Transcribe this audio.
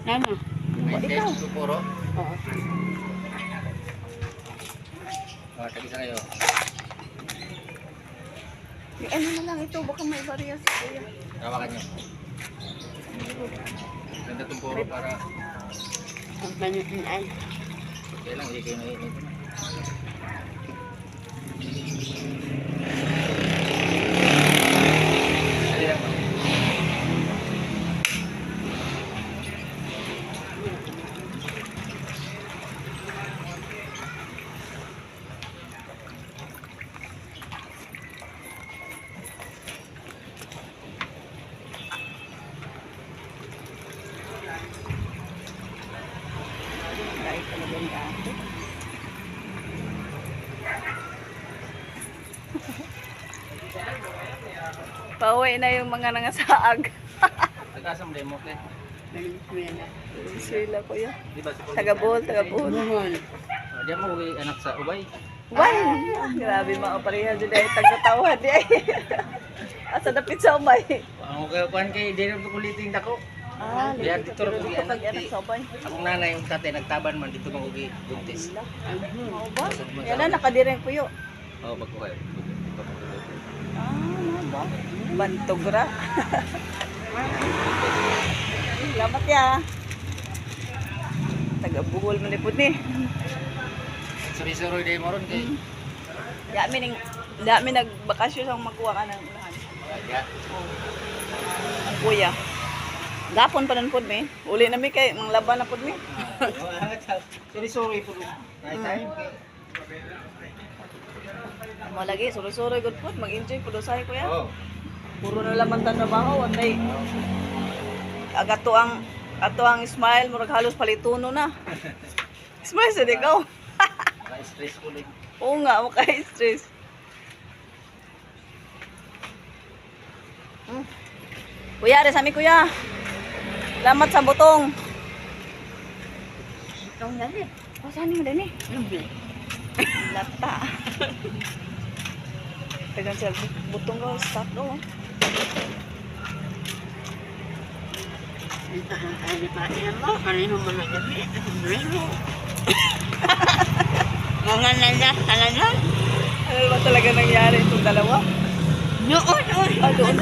Nana. May Ikaw. text ko puro. Oo. Tag-isa kayo. Ano na lang ito, baka may varias kuya. Tawakan nyo. Ganda itong puro para Ang panutunan. kaya lang, hindi kayo naiinit. Dali lang ba? Dahil talagang dati. Pauwi na yung mga nangasaag. Tagasang demo ke. Sila kuya. Di ba? Taga-Bohol, Taga-Bohol. Diyan mo uwi anak sa Ubay. Why? Grabe mga pareha dyan ay tagtatawad eh. Asa dapit sa umay. Ang okay kuan kay di na kuliting dako. Ah, Diyan dito dito ro dito uwi pag anak. anak sa umay. Akong nanay yung tatay nagtaban man dito mang uwi buntis. Mao ba? Yan na nakadireng puyo. Oh, bagko kayo. Ah, ano ba? Bantogra. Salamat ya. Taga-Bohol man lipod ni. Suri-suri day mo ron kay. Dami nagbakasyon sa magkuha ka ng unahan. Ya. Ang kuya. Gapon pa nun pod mi. Uli na mi kay mga laban na pod mi. Suri-suri po. Night time. Mo lagi suroy-suroy good pod, mag-enjoy pod usahay kuya. Oh. Puro na laman ta trabaho antay. Ato ang smile murag halos palituno na. Smile sa ikaw. Na-stress ko din. Oo nga, maka-stress. Kuya, rin sa amin kuya. Salamat sa butong. Butong dali. O, saan mo dali? Lata. Tagan siya butong ko, start do. Ano pa yan mo? Kanino mo na gabi? Ano? Mga nanda, talaga? Ano ba talaga nangyari itong dalawa? Noon, Ah, doon